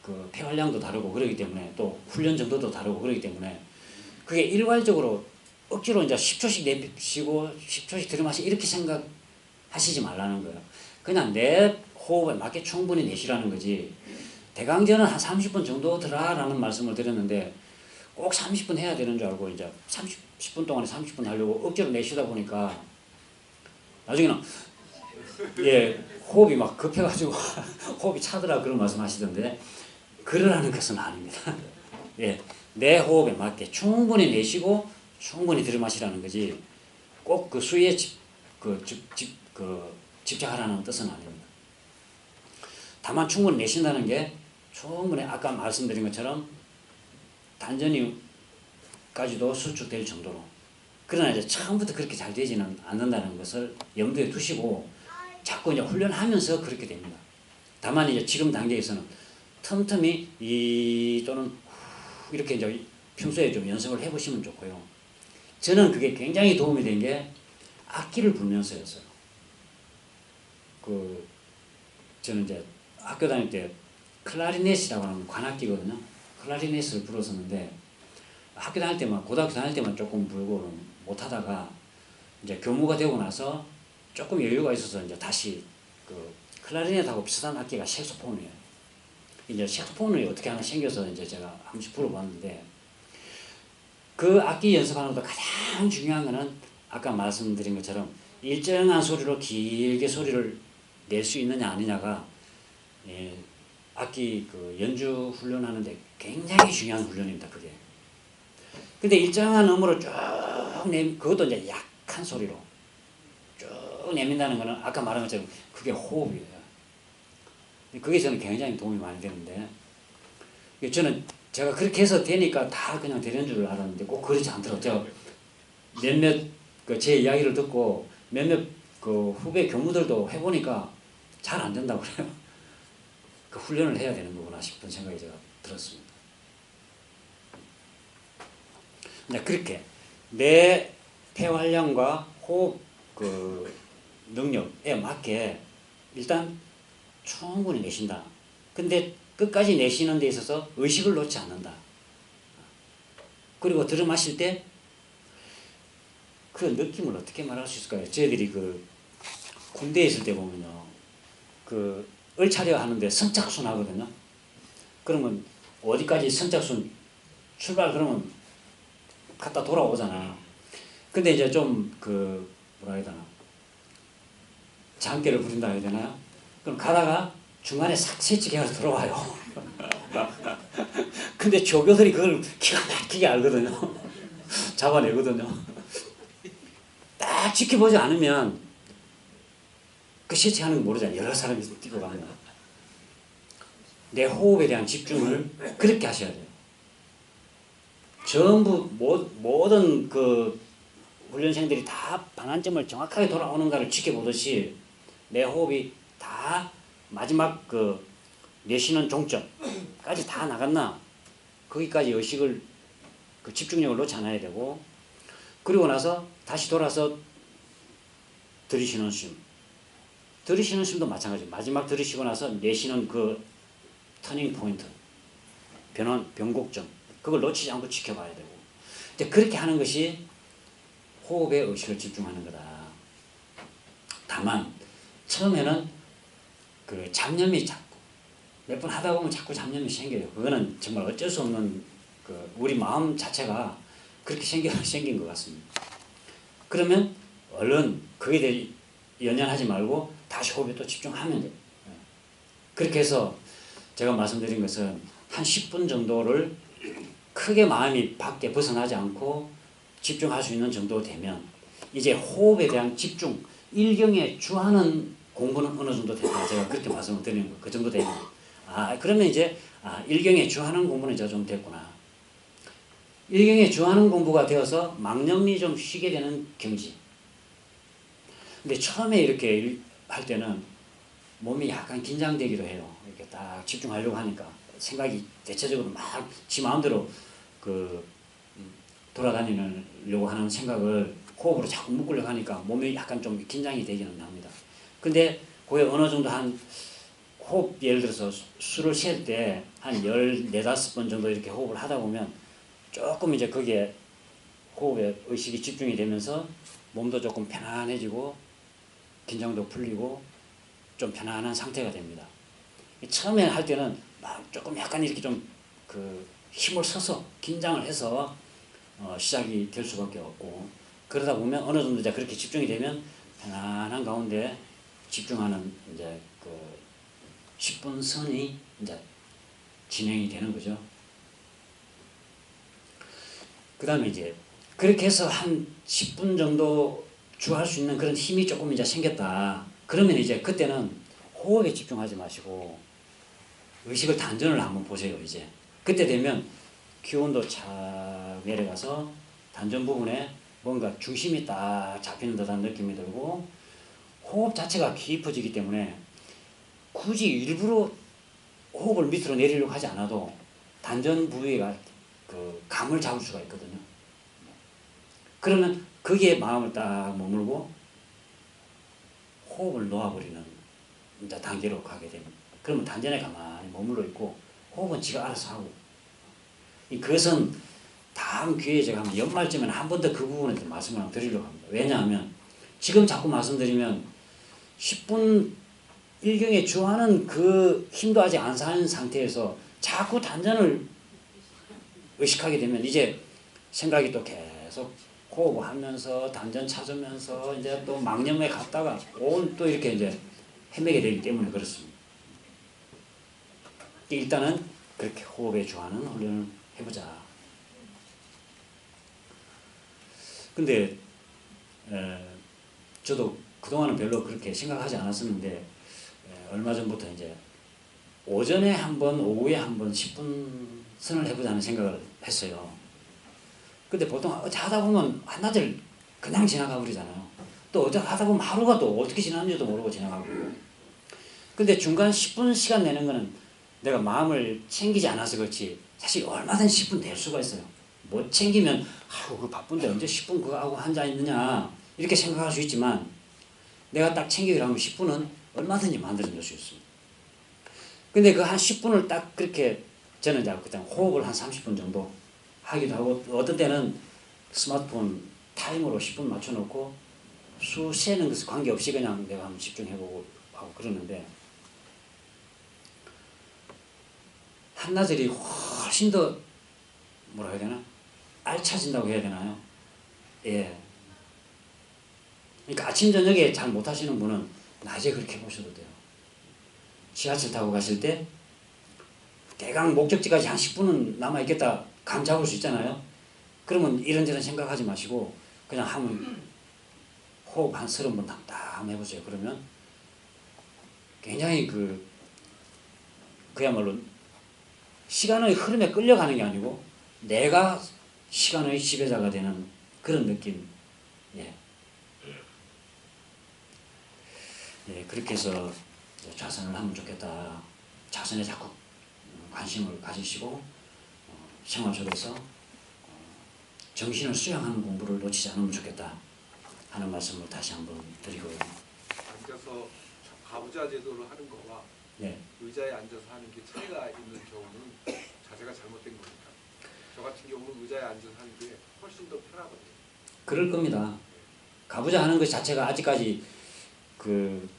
그 폐활량도 다르고 그러기 때문에 또 훈련 정도도 다르고 그러기 때문에 그게 일괄적으로 억지로 이제 10초씩 내쉬고 10초씩 들이마시고 이렇게 생각하시지 말라는 거예요. 그냥 내 호흡에 맞게 충분히 내쉬라는 거지. 대강제는 한 30분 정도 들어라는 말씀을 드렸는데 꼭 30분 해야 되는 줄 알고 이제 10분 동안에 30분 하려고 억지로 내쉬다 보니까 나중에는 예, 호흡이 막 급해가지고 호흡이 차더라 그런 말씀 하시던데 그러라는 것은 아닙니다. 예, 내 호흡에 맞게 충분히 내쉬고 충분히 들이마시라는 거지 꼭 그 수위에 집착하라는 뜻은 아닙니다. 다만 충분히 내쉰다는 게 충분히 아까 말씀드린 것처럼 단전이까지도 수축될 정도로. 그러나 이제 처음부터 그렇게 잘 되지는 않는다는 것을 염두에 두시고 자꾸 이제 훈련하면서 그렇게 됩니다. 다만 이제 지금 단계에서는 틈틈이 이 또는 이렇게 이제 평소에 좀 연습을 해보시면 좋고요. 저는 그게 굉장히 도움이 된 게 악기를 불면서였어요. 저는 이제 학교 다닐 때 클라리넷이라고 하는 관악기거든요. 클라리넷을 불었었는데 학교 다닐 때만 고등학교 다닐 때만 조금 불고 못하다가 이제 교무가 되고 나서 조금 여유가 있어서 이제 다시 그 클라리넷하고 비슷한 악기가 색소폰이에요. 이제 색소폰이 어떻게 하나 생겨서 이제 제가 한 번씩 불어봤는데 그 악기 연습하는 것도 가장 중요한 거는 아까 말씀드린 것처럼 일정한 소리로 길게 소리를 낼 수 있느냐 아니냐가 악기 그 연주 훈련하는데 굉장히 중요한 훈련입니다. 그게. 근데 일정한 음으로 쭉 그것도 이제 약한 소리로 쭉 내민다는 거는 아까 말한 것처럼 그게 호흡이에요. 그게 저는 굉장히 도움이 많이 되는데 저는 제가 그렇게 해서 되니까 다 그냥 되는 줄 알았는데 꼭 그렇지 않더라고요. 제가 몇몇 제 이야기를 듣고 몇몇 그 후배 교무들도 해보니까 잘 안 된다고 그래요. 그 훈련을 해야 되는 거구나 싶은 생각이 제가 들었습니다. 그렇게 내 폐활량과 호흡 그 능력에 맞게 일단 충분히 내쉰다. 근데 끝까지 내쉬는 데 있어서 의식을 놓지 않는다. 그리고 들이마실 때 그 느낌을 어떻게 말할 수 있을까요? 저희들이 그 군대에 있을 때 보면요. 그 을차려 하는데 선착순 하거든요. 그러면 어디까지 선착순 출발 그러면 갔다 돌아오잖아. 근데 이제 좀 그 뭐라 해야 되나 장기를 부린다 해야 되나요? 그럼 가다가 중간에 싹 새치기해서 들어와요. 근데 조교들이 그걸 기가 막히게 알거든요. 잡아내거든요. 딱 지켜보지 않으면 그 새치하는 거 모르잖아요. 여러 사람이 뛰고 가면. 내 호흡에 대한 집중을 그렇게 하셔야 돼요. 전부 모든 그 훈련생들이 다 반환점을 정확하게 돌아오는가를 지켜보듯이 내 호흡이 다 마지막 그 내쉬는 종점까지 다 나갔나 거기까지 의식을 그 집중력을 놓지 않아야 되고 그리고 나서 다시 돌아서 들이쉬는 숨 들이쉬는 숨도 마찬가지예요. 마지막 들이쉬고 나서 내쉬는 그 터닝 포인트 변곡점 그걸 놓치지 않고 지켜봐야 되고 이제 그렇게 하는 것이 호흡에 의식을 집중하는 거다. 다만 처음에는 그 잡념이 자꾸 몇 번 하다 보면 자꾸 잡념이 생겨요. 그거는 정말 어쩔 수 없는 그 우리 마음 자체가 그렇게 생긴 것 같습니다. 그러면 얼른 그에 대해 연연하지 말고 다시 호흡에 또 집중하면 돼요. 그렇게 해서 제가 말씀드린 것은 한 10분 정도를 크게 마음이 밖에 벗어나지 않고 집중할 수 있는 정도 되면 이제 호흡에 대한 집중, 일경에 주하는 공부는 어느 정도 됐다. 제가 그렇게 말씀을 드리는 거예요. 그 정도 되면. 그러면 이제, 일경에 주하는 공부는 이제 좀 됐구나. 일경에 주하는 공부가 되어서 망념이 좀 쉬게 되는 경지. 근데 처음에 이렇게 할 때는 몸이 약간 긴장되기도 해요. 이렇게 딱 집중하려고 하니까. 생각이 대체적으로 막 지 마음대로 돌아다니려고 하는 생각을 호흡으로 자꾸 묶으려고 하니까 몸이 약간 좀 긴장이 되기는 합니다. 근데 그게 어느 정도 한 호흡, 예를 들어서 술을 쉴 때 한 14, 15번 정도 이렇게 호흡을 하다 보면 조금 이제 거기에 호흡에 의식이 집중이 되면서 몸도 조금 편안해지고 긴장도 풀리고 좀 편안한 상태가 됩니다. 처음에 할 때는 막 조금 약간 이렇게 좀 힘을 써서 긴장을 해서 시작이 될 수밖에 없고, 그러다 보면 어느 정도 이제 그렇게 집중이 되면 편안한 가운데 집중하는 이제 10분 선이 이제 진행이 되는 거죠. 그 다음에 이제 그렇게 해서 한 10분 정도 주할 수 있는 그런 힘이 조금 이제 생겼다. 그러면 이제 그때는 호흡에 집중하지 마시고 의식을 단전을 한번 보세요. 이제 그때 되면 기온도 착 내려가서 단전 부분에 뭔가 중심이 딱 잡히는 듯한 느낌이 들고 호흡 자체가 깊어지기 때문에 굳이 일부러 호흡을 밑으로 내리려고 하지 않아도 단전 부위가 감을 잡을 수가 있거든요. 그러면 거기에 마음을 딱 머물고 호흡을 놓아버리는 이제 단계로 가게 됩니다. 그러면 단전에 가만히 머물러 있고 호흡은 지가 알아서 하고, 그것은 다음 기회에 제가 한번 연말쯤에는 한 번 더 그 부분에 대해서 말씀을 한번 드리려고 합니다. 왜냐하면 지금 자꾸 말씀드리면 10분 일경에 주하는 그 힘도 아직 안 사는 상태에서 자꾸 단전을 의식하게 되면 이제 생각이 또 계속 호흡하면서 단전 찾으면서 이제 또 망념에 갔다가 또 이렇게 이제 헤매게 되기 때문에 그렇습니다. 일단은 그렇게 호흡에 주하는 훈련을 해보자. 근데 저도 그동안은 별로 그렇게 생각하지 않았었는데 얼마 전부터 이제 오전에 한 번, 오후에 한 번 10분 선을 해보자는 생각을 했어요. 근데 보통 어찌 하다 보면 한나절 그냥 지나가 버리잖아요. 또 어찌 하다 보면 하루가 또 어떻게 지났는지도 모르고 지나가고. 근데 중간 10분 시간 내는 거는 내가 마음을 챙기지 않아서 그렇지 사실 얼마든지 10분 낼 수가 있어요. 못 챙기면 그 바쁜데 언제 10분 그거 하고 앉아 있느냐 이렇게 생각할 수 있지만 내가 딱 챙기기로 하면 10분은 얼마든지 만들어낼 수 있습니다. 근데 그 한 10분을 딱 그렇게 저는 이제 그냥 호흡을 한 30분 정도 하기도 하고 어떤 때는 스마트폰 타이머로 10분 맞춰놓고 수 세는 것에 관계없이 그냥 내가 한번 집중해보고 하고 그러는데 한나절이 훨씬 더 뭐라 해야 되나? 알차진다고 해야 되나요? 예. 그러니까 아침 저녁에 잘 못하시는 분은 낮에 그렇게 해보셔도 돼요. 지하철 타고 가실 때 대강 목적지까지 한 10분은 남아있겠다 감 잡을 수 있잖아요. 그러면 이런저런 생각하지 마시고 그냥 한번 호흡 한 30번 딱 해보세요. 그러면 굉장히 그야말로 시간의 흐름에 끌려가는 게 아니고 내가 시간의 지배자가 되는 그런 느낌. 예. 예, 그렇게 해서 좌선을 하면 좋겠다. 좌선에 자꾸 관심을 가지시고 생활 속에서 정신을 수양하는 공부를 놓치지 않으면 좋겠다 하는 말씀을 다시 한번 드리고요. 앉아서 가부좌 제도를 하는 거와 네. 의자에 앉아서 하는 게 차이가 있는 경우는 자세가 잘못된 거니까 저 같은 경우는 의자에 앉아서 하는 게 훨씬 더 편하거든요. 그럴 겁니다. 가부좌 하는 것 자체가 아직까지 그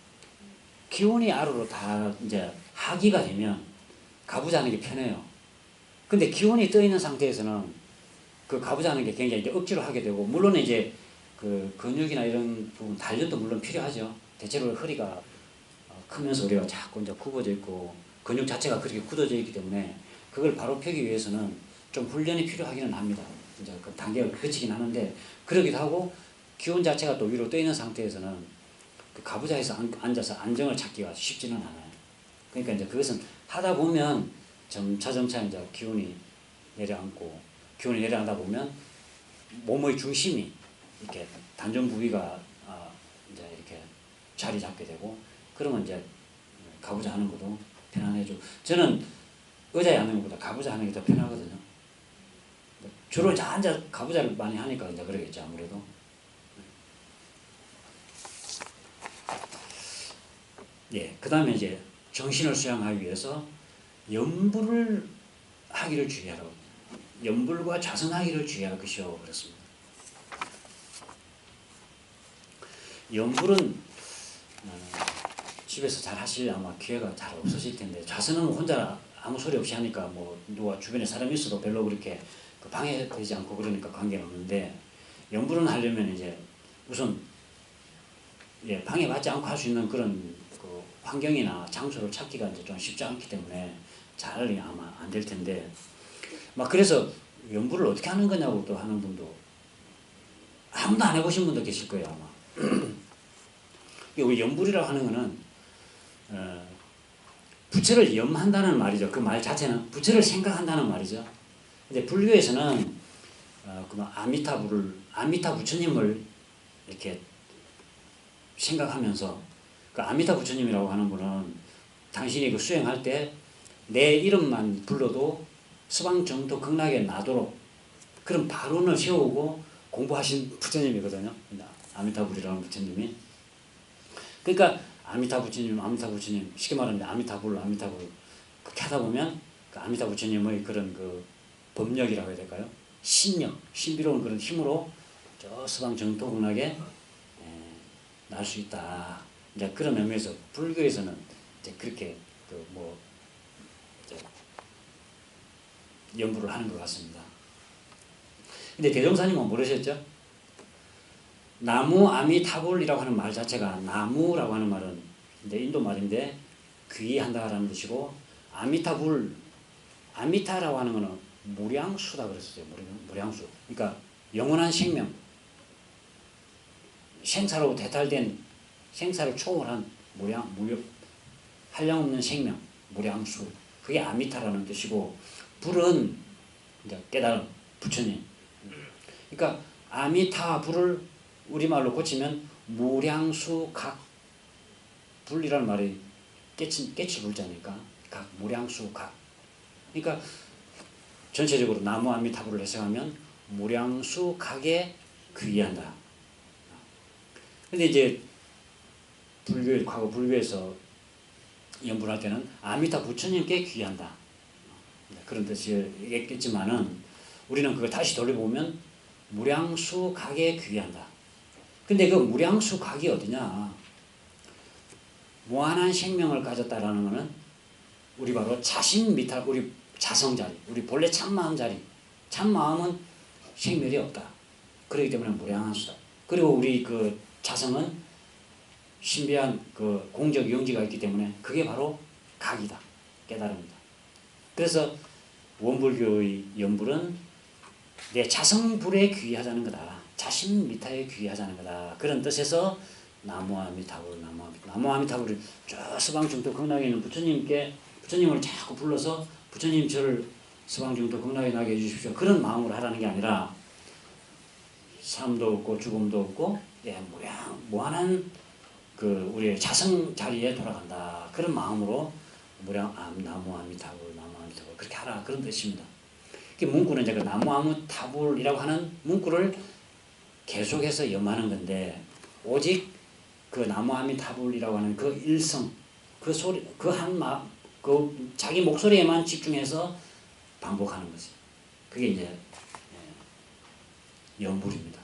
기운이 아래로 다 이제 하기가 되면 가부좌 하는 게 편해요. 근데 기운이 떠 있는 상태에서는 그 가부좌 하는 게 굉장히 이제 억지로 하게 되고, 물론 이제 그 근육이나 이런 부분 단련도 물론 필요하죠. 대체로 허리가 크면서 우리가 자꾸 이제 굽어져 있고 근육 자체가 그렇게 굳어져 있기 때문에 그걸 바로 펴기 위해서는 좀 훈련이 필요하기는 합니다. 이제 그 단계가 거치긴 하는데, 그러기도 하고 기운 자체가 또 위로 떠 있는 상태에서는 그 가부좌에서 앉아서 안정을 찾기가 쉽지는 않아요. 그러니까 이제 그것은 하다 보면 점차 이제 기운이 내려앉다 보면 몸의 중심이 이렇게 단전 부위가 이제 이렇게 자리 잡게 되고, 그러면 이제 가부좌 하는 것도 편안해져. 저는 의자에 앉는 것보다 가부좌 하는 게 더 편하거든요. 주로 이제 앉아 가부좌를 많이 하니까 이제 그러겠죠, 아무래도. 예, 그 다음에 이제 정신을 수양하기 위해서 염불을 하기를 주의하라고. 염불과 좌선하기를 주의할 것이요, 그렇습니다. 염불은 집에서 잘 하실 아마 기회가 잘 없으실 텐데, 좌선은 혼자 아무 소리 없이 하니까 뭐 누가 주변에 사람이 있어도 별로 그렇게 그 방해되지 않고 그러니까 관계는 없는데, 염불은 하려면 이제 우선 예, 방해받지 않고 할 수 있는 그런 그 환경이나 장소를 찾기가 이제 좀 쉽지 않기 때문에 잘 아마 안 될 텐데, 막 그래서 염불을 어떻게 하는 거냐고 또 하는 분도 아무도 안 해보신 분도 계실 거예요, 아마. 우리 염불이라고 하는 거는 부처를 염한다는 말이죠. 그 말 자체는 부처를 생각한다는 말이죠. 근데 불교에서는 그 아미타 부처님을 이렇게 생각하면서, 그 아미타 부처님이라고 하는 분은 당신이 그 수행할 때 내 이름만 불러도 서방정토 극락에 나도록 그런 발언을 세우고 공부하신 부처님이거든요. 아미타불이라는 부처님이. 그러니까 아미타 부처님 쉽게 말하면 아미타불 그렇게 하다 보면 그 아미타 부처님의 그런 그 법력이라고 해야 될까요? 신비로운 그런 힘으로 저 서방 정토극락에 날 수 있다. 이제 그런 의미에서 불교에서는 이제 그렇게 연구를 하는 것 같습니다. 근데 대종사님은 모르셨죠? 나무 아미타불이라고 하는 말 자체가, 나무라고 하는 말은 이제 인도 말인데 귀한다라는 뜻이고, 아미타라고 하는 거는 무량수다 그랬어요. 무량수. 그러니까 영원한 생명, 생사로 대탈된, 생사를 초월한 한량없는 생명, 무량수. 그게 아미타라는 뜻이고, 불은 이제 깨달음, 부처님. 그러니까 아미타 불을 우리말로 고치면 무량수각, 불이라는 말이 깨치 불자니까 각, 무량수각. 그러니까 전체적으로 나무 아미타불을 해석하면 무량수각에 귀의한다. 근데 이제 과거 불교에서 연불할 때는 아미타 부처님께 귀의한다, 그런 뜻이겠지만은, 우리는 그걸 다시 돌려보면 무량수각에 귀의한다. 근데 그 무량수각이 어디냐? 무한한 생명을 가졌다라는 것은 우리 바로 자신 미탈, 우리 자성자리, 우리 본래 참마음 자리. 참마음은 생멸이 없다. 그렇기 때문에 무량한 수다. 그리고 우리 그 자성은 신비한 그 공적 영지가 있기 때문에 그게 바로 각이다, 깨달음이다. 그래서 원불교의 연불은 내 자성불에 귀의하자는 거다, 자신 미타에 귀의하자는 거다, 그런 뜻에서 나무 아미타불을 저 서방정토 극락에 있는 부처님을 자꾸 불러서 부처님 저를 서방정토 극락에 나게 해주십시오, 그런 마음으로 하라는 게 아니라 삶도 없고 죽음도 없고 무한한 그 우리의 자성 자리에 돌아간다, 그런 마음으로 나무 아미타불 그렇게 하라, 그런 뜻입니다. 문구는 이제 그 나무 아미타불이라고 하는 문구를 계속해서 염하는 건데, 오직 그 나무 아미타불이라고 하는 그 일성, 그 소리, 그 자기 목소리에만 집중해서 반복하는 거지. 그게 이제 연불입니다.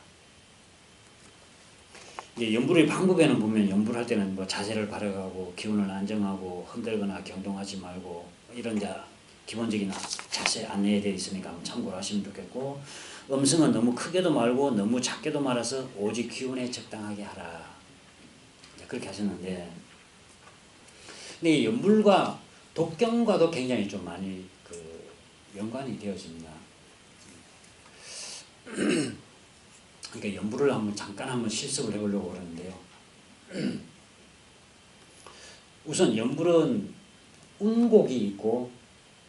이제 연불의 방법에는 보면 연불 할 때는 뭐 자세를 바르고 기운을 안정하고 흔들거나 경동하지 말고 이런 자 기본적인 자세 안내에 되어 있으니까 한번 참고를 하시면 좋겠고, 음성은 너무 크게도 말고 너무 작게도 말아서 오직 기운에 적당하게 하라. 그렇게 하셨는데, 근데 이 연불과 독경과도 굉장히 좀 많이 그 연관이 되어집니다. 그러니까 연불을 잠깐 실습을 해보려고 그러는데요. 우선 연불은 운곡이 있고,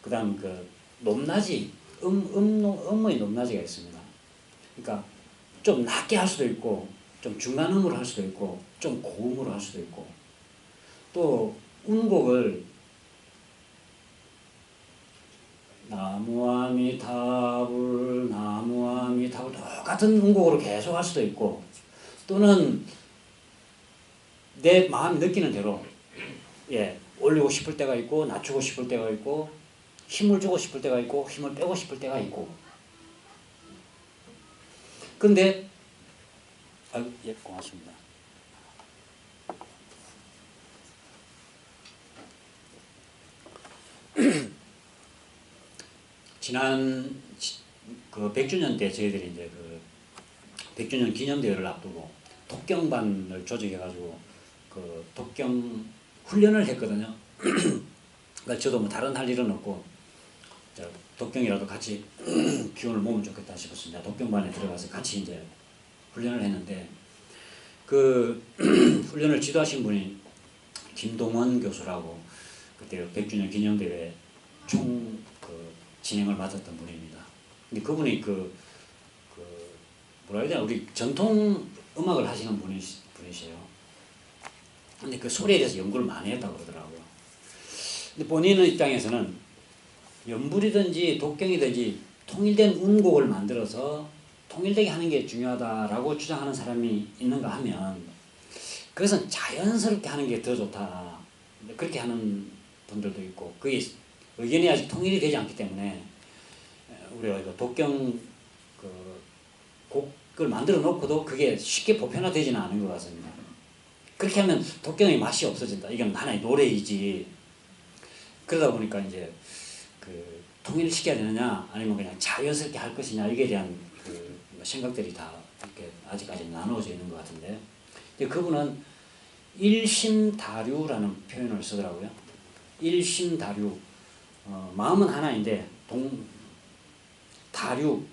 그 다음 그 높낮이, 음의 높낮이가 있습니다. 그러니까 좀 낮게 할 수도 있고, 좀 중간음으로 할 수도 있고, 좀 고음으로 할 수도 있고, 또 운곡을 나무아미타불 나무아미타불 똑같은 운곡으로 계속 할 수도 있고, 또는 내 마음이 느끼는 대로 올리고 싶을 때가 있고 낮추고 싶을 때가 있고 힘을 주고 싶을 때가 있고 힘을 빼고 싶을 때가 있고. 근데 고맙습니다. 지난 그 100주년 때 저희들이 이제 그 100주년 기념대회를 앞두고 독경반을 조직해가지고 그 독경 훈련을 했거든요. 그러니까 저도 뭐 다른 할 일은 없고 독경이라도 같이 기운을 모으면 좋겠다 싶었습니다. 독경반에 들어가서 같이 이제 훈련을 했는데, 그 훈련을 지도하신 분이 김동원 교수라고 그때 100주년 기념대회 총 그 진행을 맡았던 분입니다. 근데 그분이 뭐라 해야 되나, 우리 전통 음악을 하시는 분이세요. 근데 그 소리에 대해서 연구를 많이 했다고 그러더라고요. 근데 본인의 입장에서는 연불이든지 독경이든지 통일된 운곡을 만들어서 통일되게 하는 게 중요하다라고 주장하는 사람이 있는가 하면, 그것은 자연스럽게 하는 게 더 좋다, 그렇게 하는 분들도 있고, 그게 의견이 아직 통일이 되지 않기 때문에 우리가 이거 독경 그 곡을 만들어 놓고도 그게 쉽게 보편화되지는 않은 것 같습니다. 그렇게 하면 독경의 맛이 없어진다. 이건 하나의 노래이지. 그러다 보니까 이제 그 통일시켜야 되느냐 아니면 그냥 자연스럽게 할 것이냐, 이게 대한 그 생각들이 다 이렇게 아직까지 나누어져 있는 것 같은데, 그분은 일심다류라는 표현을 쓰더라고요. 일심다류. 마음은 하나인데 다류,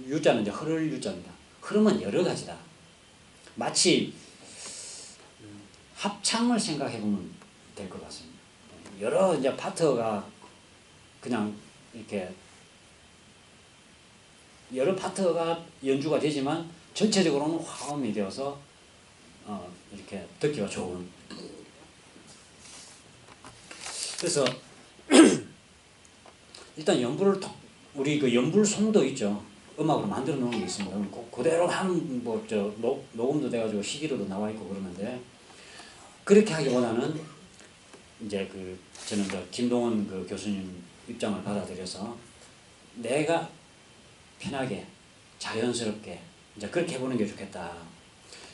유자는 이제 흐를 유자입니다. 흐름은 여러 가지다. 마치 합창을 생각해 보면 될 것 같습니다. 여러 이제 파트가 그냥 이렇게 여러 파트가 연주가 되지만 전체적으로는 화음이 되어서 이렇게 듣기가 좋은. 그래서 일단 연불을 우리 그 연불송도 있죠. 음악으로 만들어 놓은 게 있습니다. 그대로 한 녹음도 돼가지고 CD로도 나와 있고 그러는데, 그렇게 하기보다는 이제 저는 김동원 그 교수님 입장을 받아들여서 내가 편하게 자연스럽게 이제 그렇게 해보는 게 좋겠다.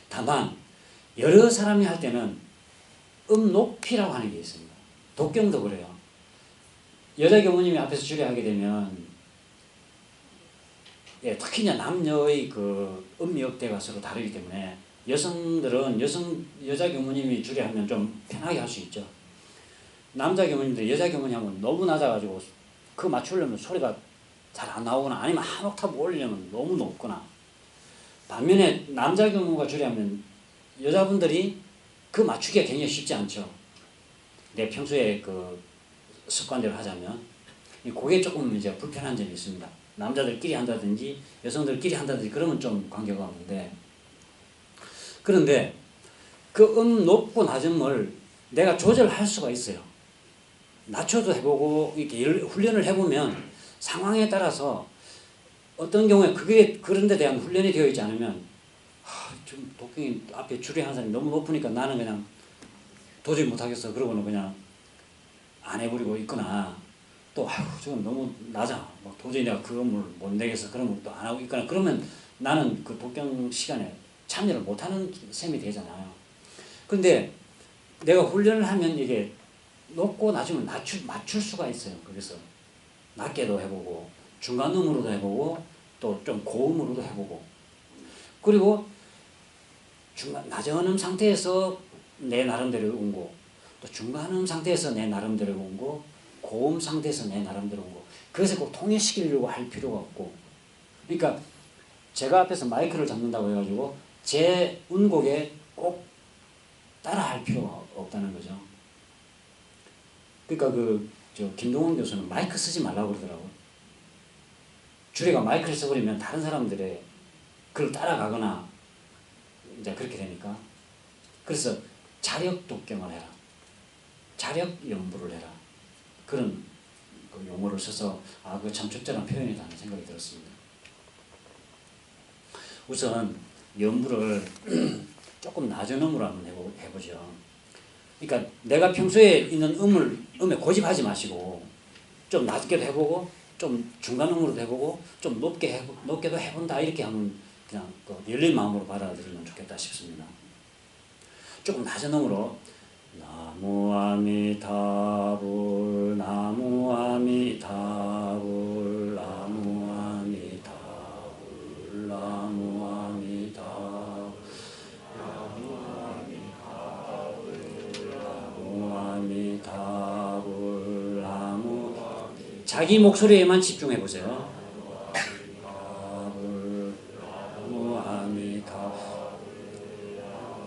다만 여러 사람이 할 때는 높이라고 하는 게 있습니다. 독경도 그래요. 여자 교무님이 앞에서 주례하게 되면 특히나 남녀의 그 음역대가 서로 다르기 때문에 여성들은 여자 교무님이 주례하면 좀 편하게 할 수 있죠. 남자 교무님들 여자 교무님 하면 너무 낮아가지고 그 맞추려면 소리가 잘 안 나오거나 아니면 한 옥타브 올리려면 너무 높거나, 반면에 남자 교무가 주례하면 여자분들이 그 맞추기가 굉장히 쉽지 않죠. 내 평소에 그 습관대로 하자면 그게 조금 이제 불편한 점이 있습니다. 남자들끼리 한다든지 여성들끼리 한다든지 그러면 좀 관계가 없는데, 그런데 그 높고 낮음을 내가 조절할 수가 있어요. 낮춰도 해보고 이렇게 훈련을 해보면 상황에 따라서 어떤 경우에 그게 그런 데 대한 훈련이 되어 있지 않으면 좀 독경이 앞에 주례하는 사람이 너무 높으니까 나는 그냥 도저히 못하겠어 그러고는 그냥 안 해버리고 있거나, 또 저건 너무 낮아 도저히 내가 그 음을 못 내겠어 그러면 또 안 하고 있거나, 그러면 나는 그 독경 시간에 참여를 못하는 셈이 되잖아요. 근데 내가 훈련을 하면 이게 높고 낮으면 맞출 수가 있어요. 그래서 낮게도 해보고 중간음으로도 해보고 또 좀 고음으로도 해보고 그리고 낮은 음 상태에서 내 나름대로 운고 또 중간음 상태에서 내 나름대로 운고 고음 상태에서 내 나름대로 운고 그것을 꼭 통일시키려고 할 필요가 없고 그러니까 제가 앞에서 마이크를 잡는다고 해가지고 제 운곡에 꼭 따라할 필요가 없다는 거죠. 그러니까 저 김동원 교수는 마이크 쓰지 말라고 그러더라고요. 주례가 마이크를 써버리면 다른 사람들의 그걸 따라가거나 이제 그렇게 되니까 그래서 자력 독경을 해라. 자력 연부를 해라. 그런 그 용어를 써서 그거 참 적절한 표현이라는 생각이 들었습니다. 우선 연부를 조금 낮은 음으로 한번 해보죠. 그러니까 내가 평소에 있는 음에 고집하지 마시고 좀 낮게도 해보고 좀 중간 음으로도 해보고 좀 높게도 해본다 이렇게 하면 그냥 열린 마음으로 받아들이면 좋겠다 싶습니다. 조금 낮은 음으로 나무아미타불 나무아미타불 나무아미타불 나무아미타불 자기 목소리에만 집중해 보세요.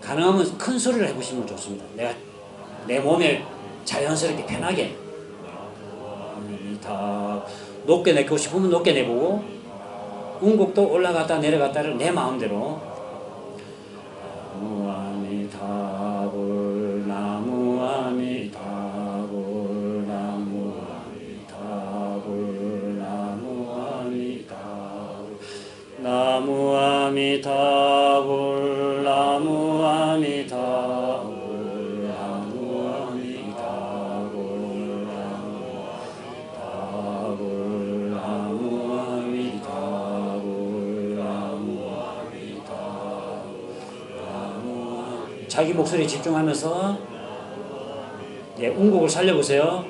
가능하면 큰 소리를 해보시면 좋습니다. 내가 내 몸에 자연스럽게 편하게 높게 내고 싶으면 높게 내보고 운곡도 올라갔다 내려갔다를 내 마음대로 나무아미타불 나무아미타불 나무아미타불 나무아미타불 나무아미타불 나무아미타불 나무아미타불 나무아미타불 나무아미타불 자기 목소리에 집중하면서 운곡을 살려보세요.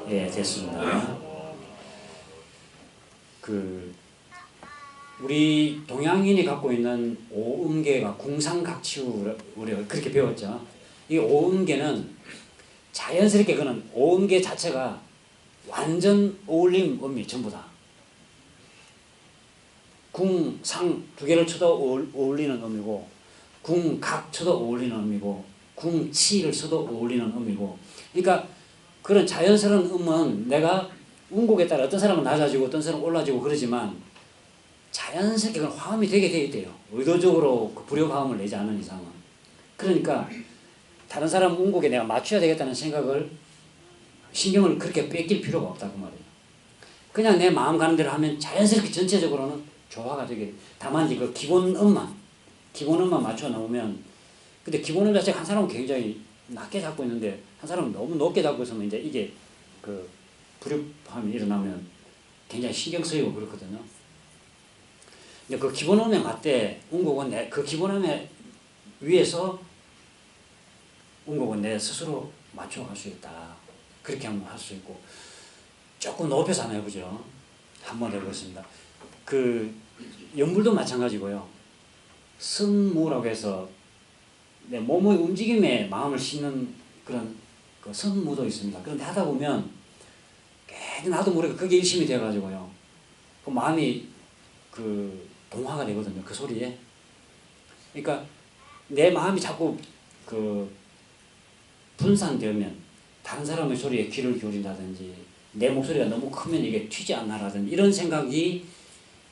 예, 됐습니다. 우리 동양인이 갖고 있는 오음계가 궁상각치우 우리가 그렇게 배웠죠. 이 오음계는 자연스럽게 그는 오음계 자체가 완전 어울림 음이 전부 다. 궁, 상 두 개를 쳐도 어울리는 음이고 궁, 각 쳐도 어울리는 음이고 궁, 치를 쳐도 어울리는 음이고 그러니까 그런 자연스러운 음은 내가 운곡에 따라 어떤 사람은 낮아지고 어떤 사람은 올라지고 그러지만 자연스럽게 그건 화음이 되게 돼 있대요. 의도적으로 그 불협화음을 내지 않은 이상은. 그러니까 다른 사람 운곡에 내가 맞춰야 되겠다는 생각을 신경을 그렇게 뺏길 필요가 없다 그 말이에요. 그냥 내 마음 가는 대로 하면 자연스럽게 전체적으로는 조화가 되게 다만 이제 그 기본 음만 맞춰 놓으면 근데 기본 음 자체가 한 사람은 굉장히 낮게 잡고 있는데 한 사람은 너무 높게 잡고 있으면 이제 이게 그 불협화음이 일어나면 굉장히 신경 쓰이고 그렇거든요. 근데 그 기본음에 맞대 운곡은 그 기본음에 위에서 운곡은 내 스스로 맞춰갈 수 있다. 그렇게 한번 할 수 있고 조금 높여서 한번 해보죠. 한번 해보겠습니다. 그 연불도 마찬가지고요. 승무라고 해서 내 몸의 움직임에 마음을 싣는 그런 그 승무도 있습니다. 그런데 하다 보면 괜히 나도 모르게 그게 일심이 돼가지고요. 그 마음이 그 동화가 되거든요. 그 소리에. 그러니까 내 마음이 자꾸 그 분산되면 다른 사람의 소리에 귀를 기울인다든지 내 목소리가 너무 크면 이게 튀지 않나라든지 이런 생각이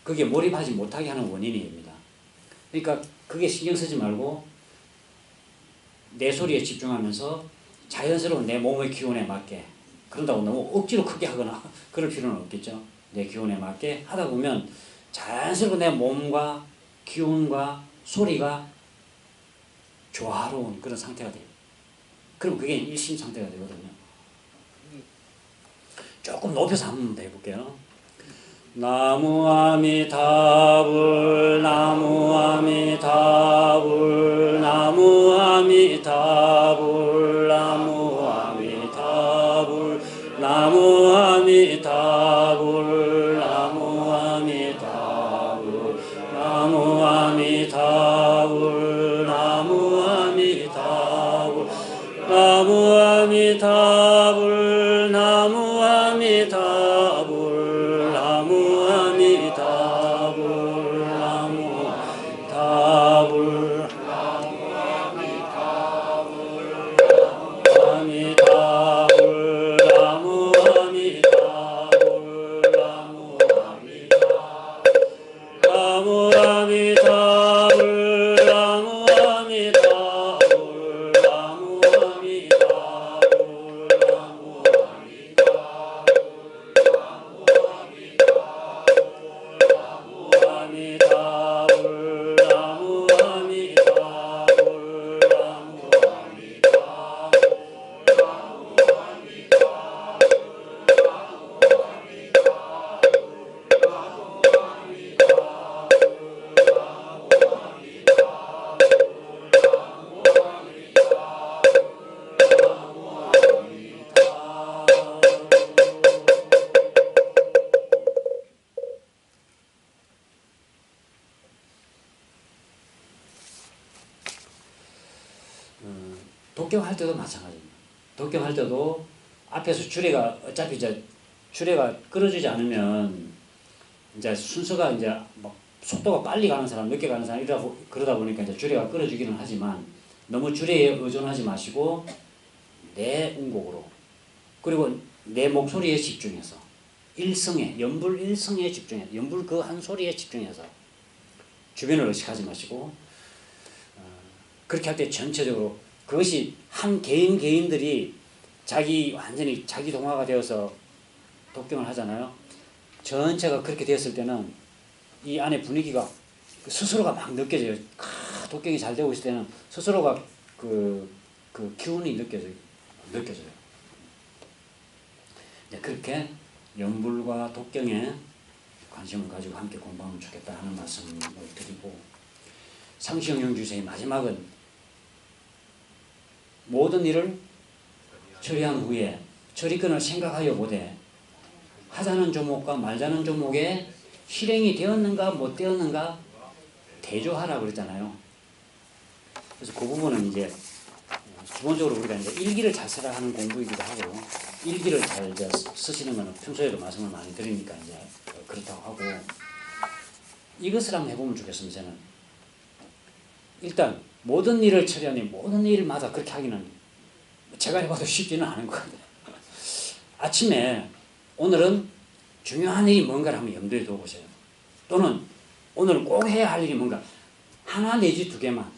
그게 몰입하지 못하게 하는 원인입니다. 그러니까 그게 신경 쓰지 말고 내 소리에 집중하면서 자연스러운 내 몸의 기운에 맞게 그런다고 너무 억지로 크게 하거나 그럴 필요는 없겠죠. 내 기운에 맞게 하다 보면 자연스럽게 내 몸과 기운과 소리가 조화로운 그런 상태가 돼요. 그럼 그게 일심 상태가 되거든요. 조금 높여서 한번 더 해볼게요. 나무아미타불 나무아미타불 나무아미타불 나무아미타불 나무아미타불 나무아미타불 나무아미타불 나무아미타불 나무아미타불 나무아미타불 나무아미타불 나무아미타불 아미타불 나무아미타불 나무아미타불 나무아미타불 독경할 때도 마찬가지입니다. 독경할 때도 앞에서 주례가 어차피 이제 주례가 끊어지지 않으면 이제 순서가 이제 막 속도가 빨리 가는 사람, 늦게 가는 사람 그러다 보니까 이제 주례가 끊어지기는 하지만 너무 주례에 의존하지 마시고 내 운곡으로 그리고 내 목소리에 집중해서 일성에 연불 일성에 집중해서 연불 그 한 소리에 집중해서 주변을 의식하지 마시고 그렇게 할 때 전체적으로 그것이 한 개인들이 완전히 자기 동화가 되어서 독경을 하잖아요. 전체가 그렇게 되었을 때는 이 안에 분위기가 스스로가 막 느껴져요. 독경이 잘 되고 있을 때는 스스로가 그 기운이 느껴져요. 그렇게 연불과 독경에 관심을 가지고 함께 공부하면 좋겠다 하는 말씀을 드리고 상시영용주의의 마지막은 모든 일을 처리한 후에 처리권을 생각하여 보되 하자는 조목과 말자는 조목에 실행이 되었는가 못 되었는가 대조하라 그랬잖아요. 그래서 그 부분은 이제 기본적으로 우리가 이제 일기를 잘 쓰라 하는 공부이기도 하고 일기를 잘 이제 쓰시는 거는 평소에도 말씀을 많이 드리니까 이제 그렇다고 하고 이것을 한번 해보면 좋겠습니다. 저는 일단 모든 일을 처리하니 모든 일마다 그렇게 하기는 제가 해봐도 쉽지는 않은 것 같아요. 아침에 오늘은 중요한 일이 뭔가를 한번 염두에 두고 보세요. 또는 오늘 꼭 해야 할 일이 뭔가 하나 내지 두 개만.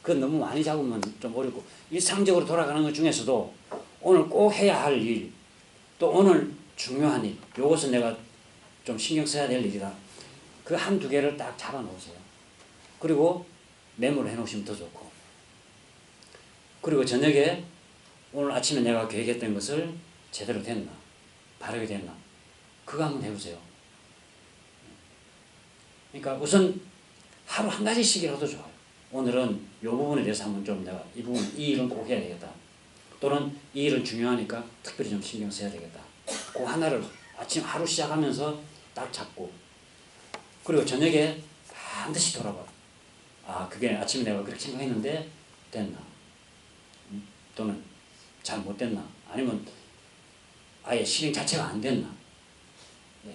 그건 너무 많이 잡으면 좀 어렵고 일상적으로 돌아가는 것 중에서도 오늘 꼭 해야 할 일, 또 오늘 중요한 일, 요것은 내가 좀 신경 써야 될 일이다. 그 한두 개를 딱 잡아 놓으세요. 그리고 메모를 해 놓으시면 더 좋고. 그리고 저녁에 오늘 아침에 내가 계획했던 것을 제대로 됐나? 바르게 됐나? 그거 한번 해보세요. 그러니까 우선 하루 한 가지씩이라도 좋아요. 오늘은 이 부분에 대해서 한번 좀 내가 이 일은 꼭 해야 되겠다. 또는 이 일은 중요하니까 특별히 좀 신경 써야 되겠다. 그 하나를 아침 하루 시작하면서 딱 잡고 그리고 저녁에 반드시 돌아봐. 아, 그게 아침에 내가 그렇게 생각했는데 됐나? 또는 잘 못 됐나? 아니면 아예 실행 자체가 안 됐나? 네.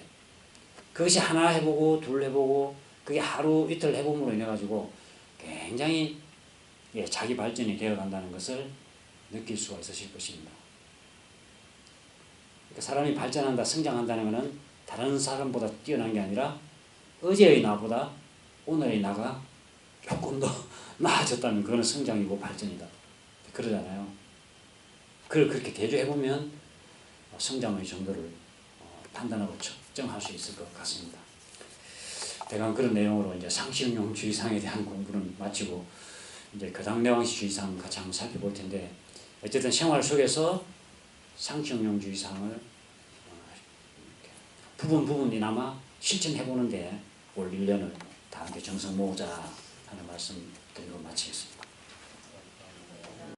그것이 하나 해보고 둘 해보고 그게 하루 이틀 해봄으로 인해 가지고 굉장히 자기 발전이 되어 간다는 것을 느낄 수가 있으실 것입니다. 그러니까 사람이 발전한다, 성장한다는 것은 다른 사람보다 뛰어난 게 아니라 어제의 나보다 오늘의 나가 조금 더 나아졌다는 그런 성장이고 발전이다. 그러잖아요. 그걸 그렇게 대조해보면 성장의 정도를 판단하고 측정할 수 있을 것 같습니다. 대강 그런 내용으로 이제 상시응용 주의사항에 대한 공부는 마치고 이제 거당내왕시 주의사항 같이 한번 살펴볼 텐데 어쨌든 생활 속에서 상징용주의상을 부분이나마 실천해보는데 올 1년을 다 함께 정성 모으자 하는 말씀 드리고 마치겠습니다.